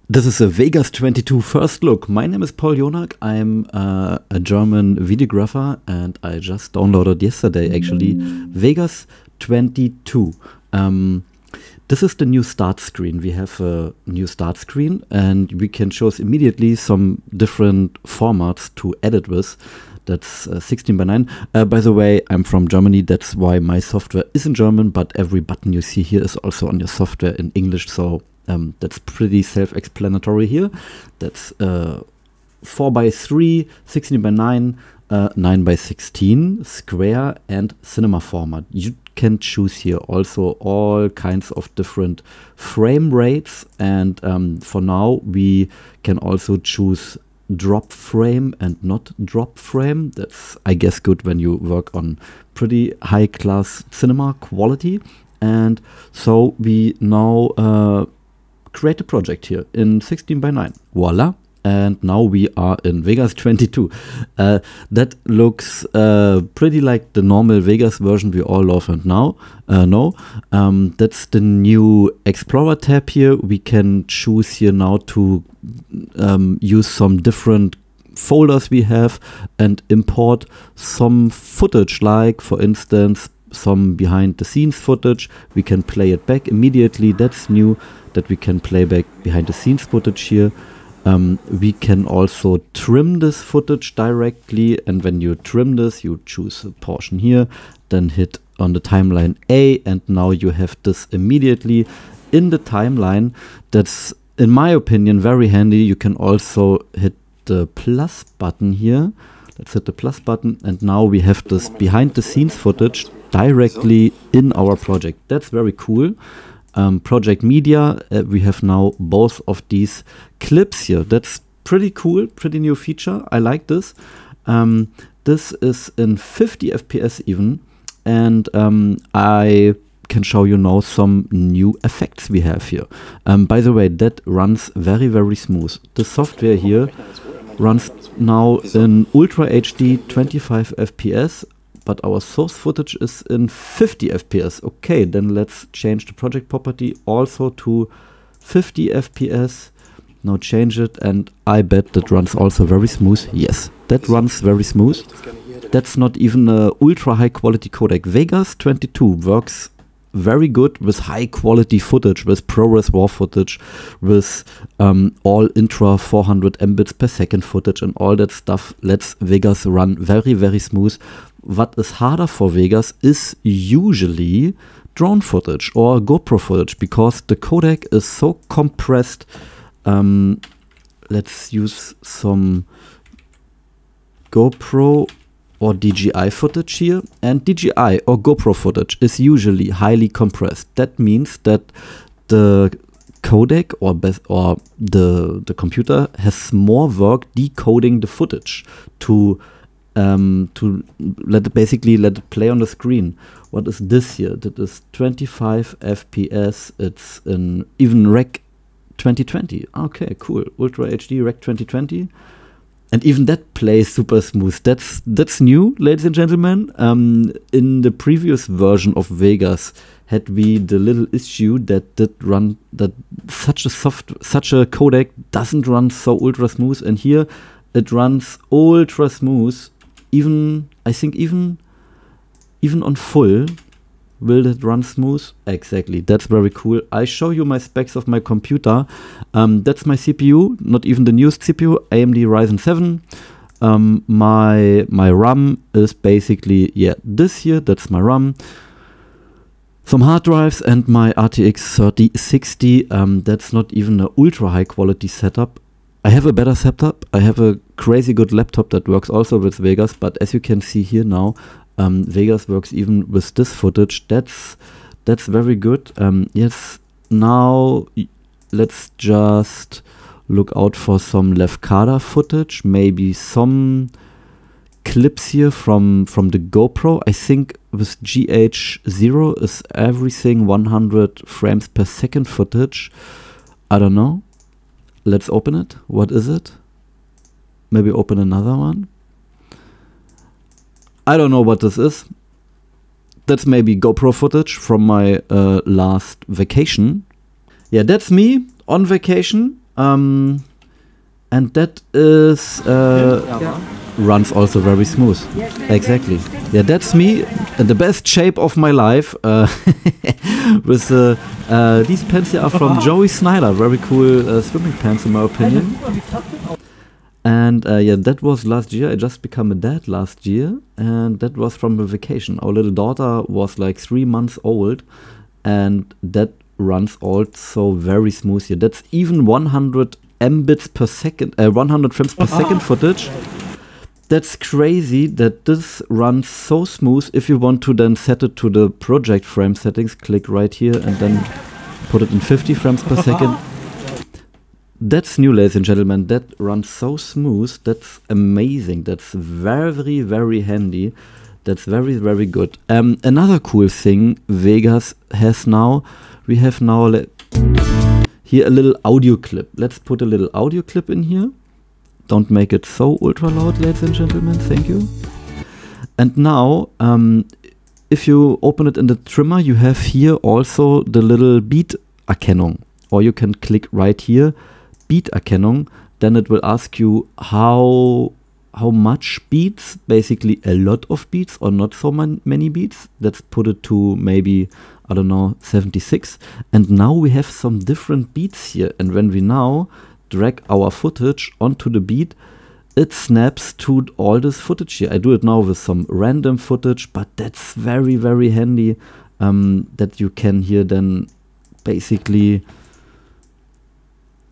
This is a Vegas 22 first look. My name is Paul Jonak. I'm a German videographer and I just downloaded yesterday actually Vegas 22. This is the new start screen. We have a new start screen and we can choose immediately some different formats to edit with. That's 16 by 9. By the way, I'm from Germany. That's why my software is in German, but every button you see here is also on your software in English. So that's pretty self-explanatory here. That's 4 by 3, 16 by 9, 9 by 16, square and cinema format. You can choose here also all kinds of different frame rates. And for now, we can also choose drop frame and not drop frame. That's, I guess, good when you work on pretty high class cinema quality. And so we now create a project here in 16 by 9. Voila. And now we are in Vegas 22. That looks pretty like the normal Vegas version we all love and now know. That's the new Explorer tab here. We can choose here now to use some different folders we have and import some footage, like for instance some behind the scenes footage. We can play it back immediately. That's new, that we can play back behind the scenes footage here. We can also trim this footage directly, and when you trim this, you choose a portion here, then hit on the timeline A, and now you have this immediately in the timeline. That's, in my opinion, very handy. You can also hit the plus button here. Let's hit the plus button, and now we have this behind the scenes footage directly in our project. That's very cool. Project media, we have now both of these clips here. That's pretty cool, pretty new feature. I like this. This is in 50 FPS even, and I can show you now some new effects we have here. By the way, that runs very, very smooth. The software here runs now in Ultra HD 25 FPS, but our source footage is in 50 FPS. Okay, then let's change the project property also to 50 FPS. Now change it, and I bet that runs also very smooth. Yes, that runs very smooth. That's not even a ultra high quality codec. Vegas 22 works very good with high quality footage, with ProRes RAW footage, with all intra 400 Mbits per second footage and all that stuff. Lets Vegas run very, very smooth. What is harder for Vegas is usually drone footage or GoPro footage, because the codec is so compressed. Let's use some GoPro or DJI footage here, and DJI or GoPro footage is usually highly compressed. That means that the codec or the computer has more work decoding the footage to basically let it play on the screen. What is this here? That is 25 FPS. It's in even Rec 2020. Okay, cool. Ultra HD Rec 2020. And even that plays super smooth. That's new, ladies and gentlemen. In the previous version of Vegas, had we the little issue that such a codec doesn't run so ultra smooth, and here it runs ultra smooth. Even, I think even on full, will it run smooth? Exactly, that's very cool. I show you my specs of my computer. That's my CPU, not even the newest CPU, AMD Ryzen 7. My RAM is basically, yeah, this here, that's my RAM. Some hard drives and my RTX 3060. That's not even an ultra high quality setup. I have a better setup. I have a crazy good laptop that works also with Vegas, but as you can see here now, Vegas works even with this footage. That's very good. Yes, now let's just look out for some Lefkada footage, maybe some clips here from the GoPro. I think with GH0 is everything 100 frames per second footage. I don't know. Let's open it. What is it? Maybe open another one. I don't know what this is. That's maybe GoPro footage from my last vacation. Yeah, that's me on vacation. And that is runs also very smooth. Exactly. Yeah, that's me in the best shape of my life. With these pants here are from Joey Snyder. Very cool swimming pants in my opinion. And yeah, that was last year. I just became a dad last year, and that was from a vacation. Our little daughter was like 3 months old, and that runs also very smooth here. That's even 100 mbits per second, 100 frames per second footage. That's crazy that this runs so smooth. If you want to then set it to the project frame settings, click right here and then put it in 50 frames per second. That's new, ladies and gentlemen. That runs so smooth. That's amazing. That's very, very handy. That's very, very good. Another cool thing Vegas has now, we have now here a little audio clip. Let's put a little audio clip in here. Don't make it so ultra loud, ladies and gentlemen. Thank you. And now, if you open it in the trimmer, you have here also the little Beat-Erkennung. Or you can click right here, Beat-Erkennung. Then it will ask you how much beats, basically a lot of beats or not so many beats. Let's put it to maybe, I don't know, 76. And now we have some different beats here. And when we now drag our footage onto the beat, it snaps to all this footage here. I do it now with some random footage, but that's very, very handy that you can here then basically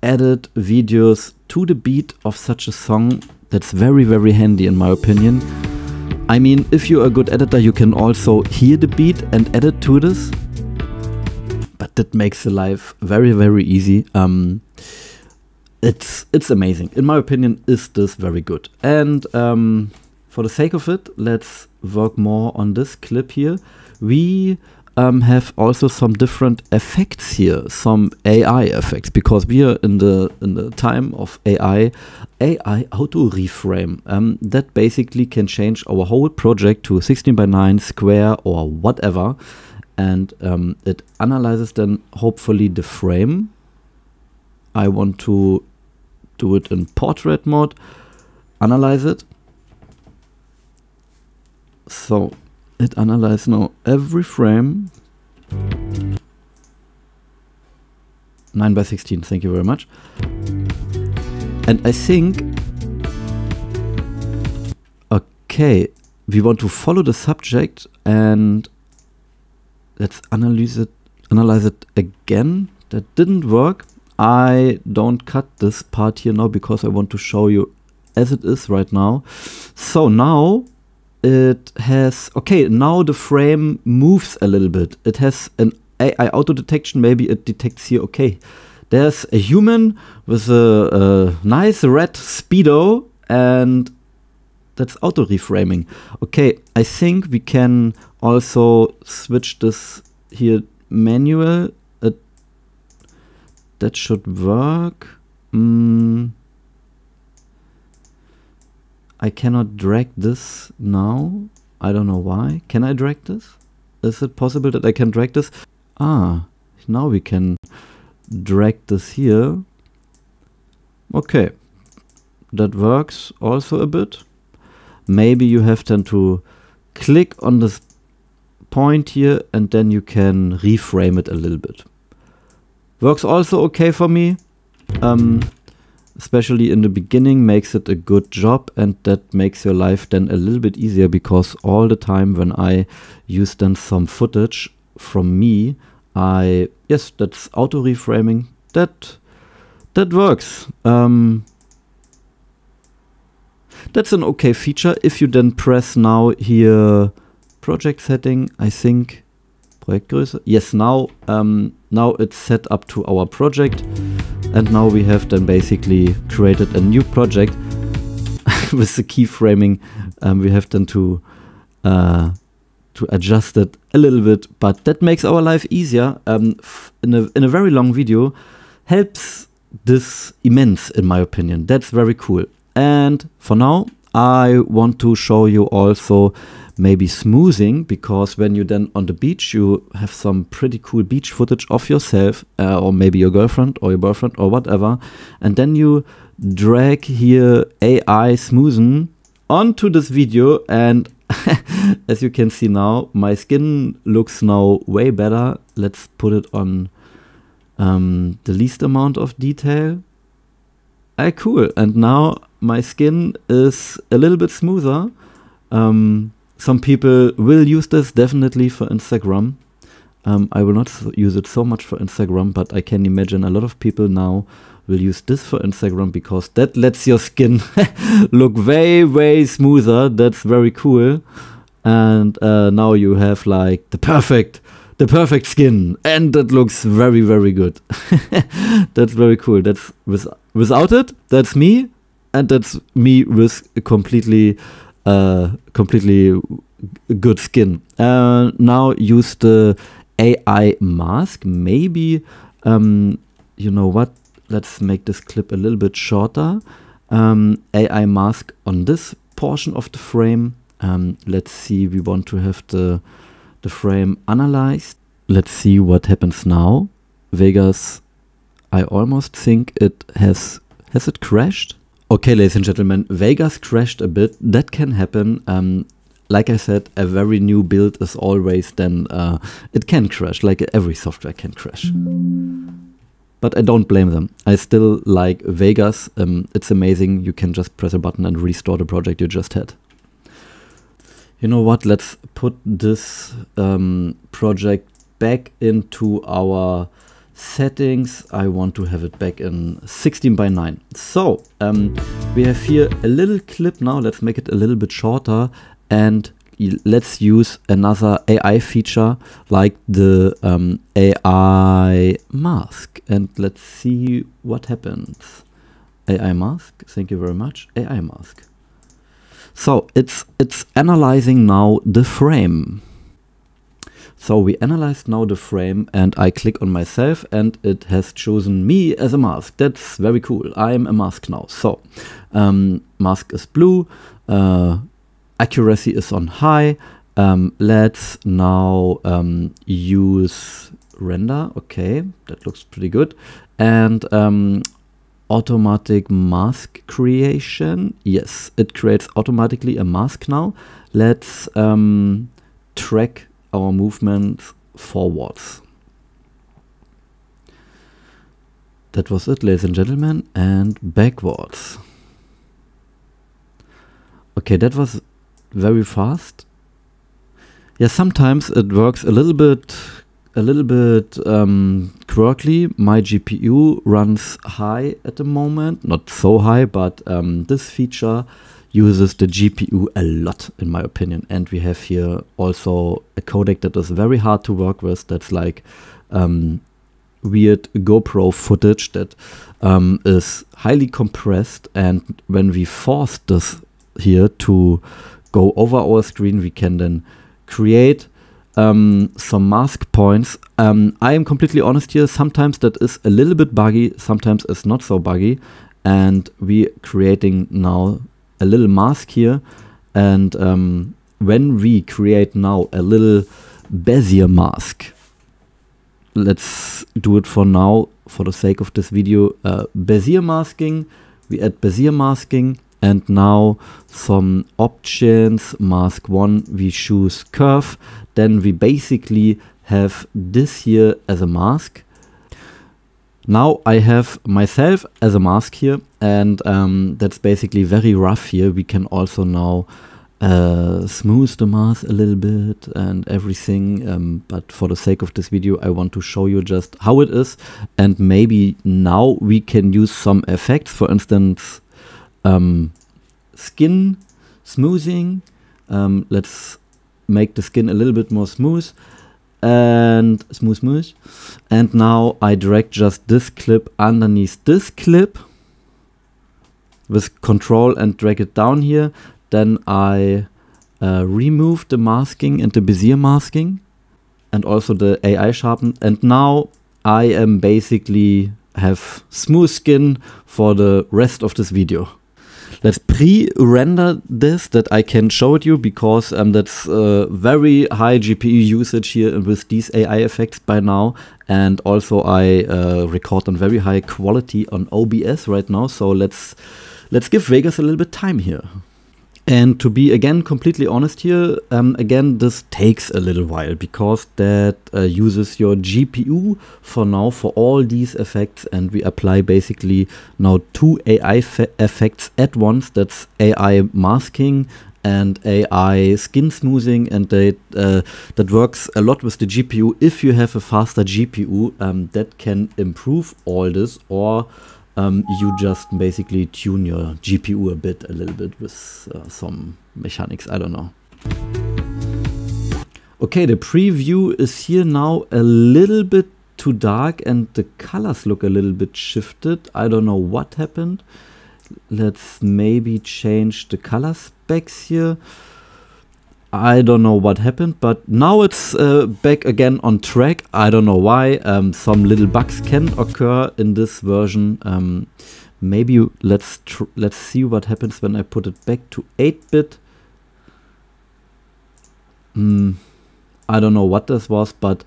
edit videos to the beat of such a song. That's very, very handy in my opinion. I mean, if you're a good editor, you can also hear the beat and edit to this, but that makes the life very, very easy. It's amazing. In my opinion, is this very good. And for the sake of it, let's work more on this clip here. We have also some different effects here, some AI effects, because we are in the time of AI Auto Reframe. That basically can change our whole project to 16:9 square or whatever, and it analyzes then hopefully the frame. I want to do it in portrait mode, analyze it. So it analyzes now every frame. 9:16, thank you very much. And I think, okay, we want to follow the subject and let's analyze it again. That didn't work. I don't cut this part here now because I want to show you as it is right now. So now it has, okay, now the frame moves a little bit. It has an AI auto detection. Maybe it detects here, okay, there's a human with a nice red Speedo, and that's auto reframing. Okay, I think we can also switch this here manual. That should work. I cannot drag this now. I don't know why. Can I drag this? Is it possible that I can drag this? Ah, now we can drag this here. Okay, that works also a bit. Maybe you have then to click on this point here and then you can reframe it a little bit. Works also okay for me, especially in the beginning, makes it a good job, and that makes your life then a little bit easier, because all the time when I use then some footage from me, yes, that's auto reframing, that works. That's an okay feature. If you then press now here project setting, I think Projektgröße. Yes, now it's set up to our project, and now we have then basically created a new project with the keyframing. We have then to adjust it a little bit, but that makes our life easier. In a very long video, helps this immense in my opinion. That's very cool. And for now, I want to show you also maybe smoothing, because when you then on the beach, you have some pretty cool beach footage of yourself, or maybe your girlfriend or your boyfriend or whatever, and then you drag here AI smoothen onto this video, and as you can see now, my skin looks now way better. Let's put it on the least amount of detail. Cool. And now my skin is a little bit smoother. Some people will use this definitely for Instagram. I will not use it so much for Instagram, but I can imagine a lot of people now will use this for Instagram, because that lets your skin look way, way smoother. That's very cool. And now you have like the perfect skin, and that looks very, very good. That's very cool. That's without it, that's me, and that's me with a completely good skin. Now use the AI mask. Maybe you know what? Let's make this clip a little bit shorter. AI mask on this portion of the frame. Let's see, we want to have the frame analyzed. Let's see what happens now. Vegas, I almost think it has it crashed? Okay, ladies and gentlemen, Vegas crashed a bit. That can happen. Like I said, a very new build is always then, it can crash, like every software can crash. But I don't blame them. I still like Vegas. It's amazing. You can just press a button and restore the project you just had. You know what? Let's put this project back into our settings. I want to have it back in 16:9. So we have here a little clip now. Let's make it a little bit shorter, and let's use another AI feature like the AI mask, and let's see what happens. AI mask, thank you very much. AI mask. So it's analyzing now the frame. So we analyzed now the frame, and I click on myself, and it has chosen me as a mask. That's very cool. I'm a mask now. So mask is blue. Accuracy is on high. Let's now use render. Okay, that looks pretty good. And automatic mask creation. Yes, it creates automatically a mask now. Let's track our movement forwards. That was it, ladies and gentlemen, and backwards. Okay, that was very fast. Yeah, sometimes it works a little bit quirky. My GPU runs high at the moment, not so high, but this feature uses the GPU a lot, in my opinion. And we have here also a codec that is very hard to work with. That's like weird GoPro footage that is highly compressed. And when we force this here to go over our screen, we can then create some mask points. I am completely honest here. Sometimes that is a little bit buggy. Sometimes it's not so buggy. And we're creating now a little mask here, and when we create now a little Bezier mask, let's do it for now for the sake of this video. Bezier masking, we add Bezier masking, and now some options. Mask 1, we choose curve, then we basically have this here as a mask. Now I have myself as a mask here, and that's basically very rough here. We can also now smooth the mask a little bit and everything, but for the sake of this video I want to show you just how it is, and maybe now we can use some effects. For instance, skin smoothing. Let's make the skin a little bit more smooth. And smooth. And now I drag just this clip underneath this clip with control and drag it down here. Then I remove the masking and the Bezier masking and also the AI sharpen. And now I am basically have smooth skin for the rest of this video. pre-render this that I can show it you, because that's very high GPU usage here with these AI effects by now, and also I record on very high quality on OBS right now. So let's give Vegas a little bit time here. And to be, again, completely honest here, again, this takes a little while, because that uses your GPU for now for all these effects, and we apply basically now 2 AI effects at once. That's AI masking and AI skin smoothing, and that works a lot with the GPU. If you have a faster GPU, that can improve all this, or you just basically tune your GPU a little bit with some mechanics, I don't know. Okay, the preview is here now a little bit too dark, and the colors look a little bit shifted. I don't know what happened. Let's maybe change the color specs here. I don't know what happened, but now it's back again on track. I don't know why. Some little bugs can occur in this version. Maybe let's see what happens when I put it back to 8-bit. I don't know what this was, but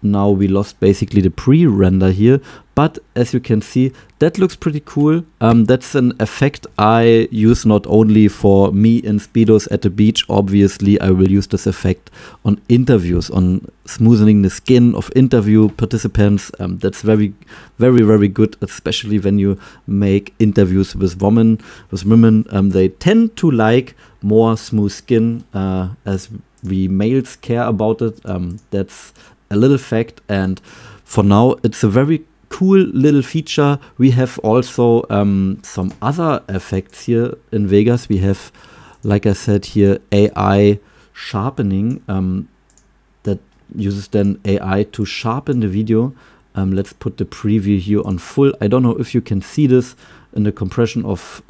now we lost basically the pre-render here. But as you can see, that looks pretty cool. That's an effect I use not only for me in Speedos at the beach. Obviously, I will use this effect on interviews, on smoothing the skin of interview participants. That's very, very, very good, especially when you make interviews with women. They tend to like more smooth skin, as we males care about it. That's a little fact, and for now it's a very cool little feature. We have also some other effects here in Vegas. We have, like I said here, AI sharpening that uses then AI to sharpen the video. Let's put the preview here on full. I don't know if you can see this in the compression of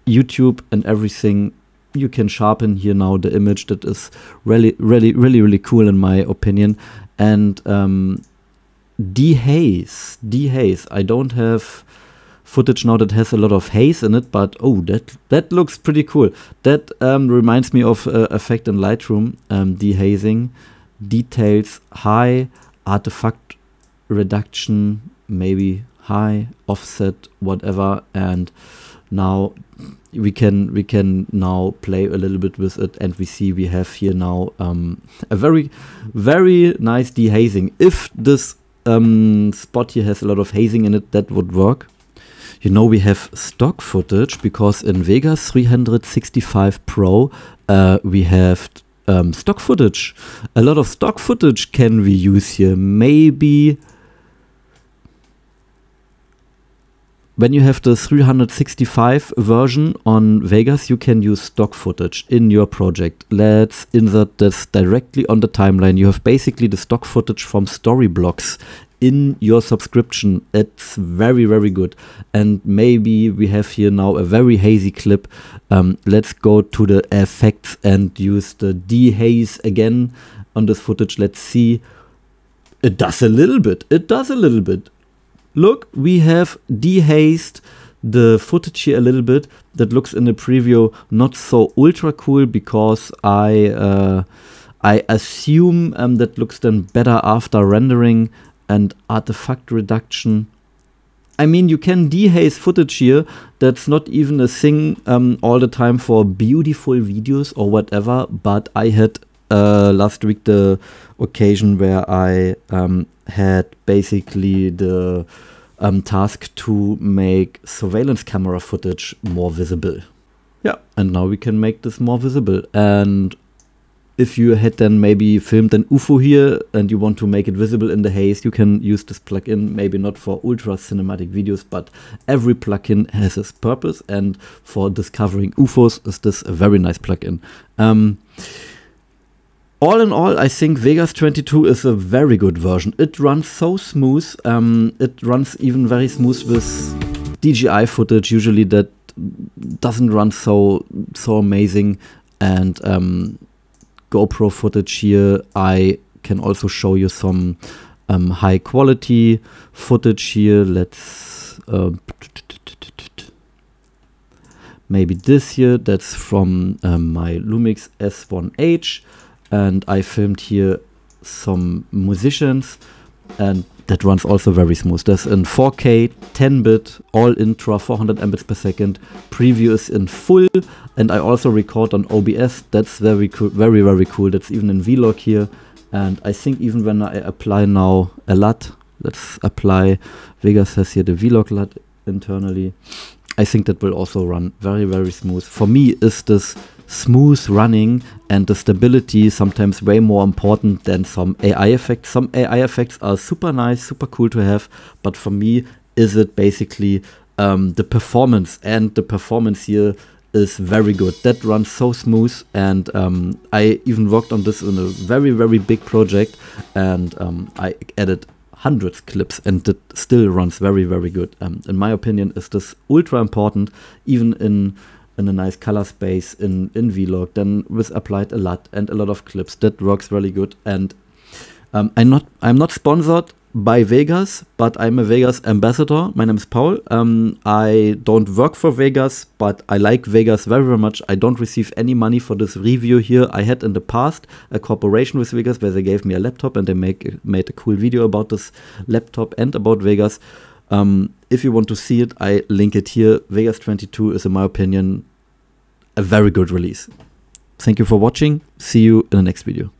YouTube and everything. You can sharpen here now the image. That is really cool in my opinion. And dehaze. I don't have footage now that has a lot of haze in it, but oh, that looks pretty cool. That reminds me of effect in Lightroom. Dehazing, details high, artifact reduction maybe high, offset whatever, and now we can now play a little bit with it, and we see we have here now a very nice dehazing. If this spot here has a lot of hazing in it, that would work. You know, we have stock footage, because in Vegas 365 Pro we have stock footage. A lot of stock footage can we use here. Maybe when you have the 365 version on Vegas, you can use stock footage in your project. Let's insert this directly on the timeline. You have basically the stock footage from story blocks in your subscription. It's very good. And maybe we have here now a very hazy clip. Let's go to the effects and use the dehaze again on this footage. Let's see. It does a little bit. Look, we have dehazed the footage here a little bit. That looks in the preview not so ultra cool, because I assume that looks then better after rendering. And artifact reduction. I mean, you can dehaze footage here. That's not even a thing all the time for beautiful videos or whatever. But I had last week the occasion where I had basically the task to make surveillance camera footage more visible. Yeah, and now we can make this more visible. And if you had then maybe filmed an UFO here and you want to make it visible in the haze, you can use this plugin. Maybe not for ultra cinematic videos, but every plugin has its purpose. And for discovering UFOs is this a very nice plugin. All in all, I think Vegas 22 is a very good version. It runs so smooth. It runs even very smooth with DJI footage. Usually that doesn't run so amazing. And GoPro footage here, I can also show you some high quality footage here. Let's maybe this here, that's from my Lumix S1H, and I filmed here some musicians, and that runs also very smooth. That's in 4K, 10-bit, all intra, 400 Mbits per second. Preview is in full, and I also record on OBS. That's very cool, very cool. That's even in Vlog here. And I think even when I apply now a LUT, let's apply, Vegas has here the Vlog LUT internally. I think that will also run very smooth. For me, is this smooth running and the stability sometimes way more important than some AI effects. Some AI effects are super nice, super cool to have, but for me, is it basically the performance, and the performance here is very good. That runs so smooth, and I even worked on this in a very big project, and I added hundreds clips, and it still runs very good. In my opinion, is this ultra important, even in a nice color space in Vlog. Then with applied a LUT and a lot of clips, that works really good. And I'm not sponsored by Vegas, but I'm a Vegas ambassador. My name is Paul. I don't work for Vegas, but I like Vegas very much. I don't receive any money for this review here. I had in the past a cooperation with Vegas where they gave me a laptop, and they made a cool video about this laptop and about Vegas. If you want to see it, I link it here. Vegas 22 is, in my opinion, a very good release. Thank you for watching. See you in the next video.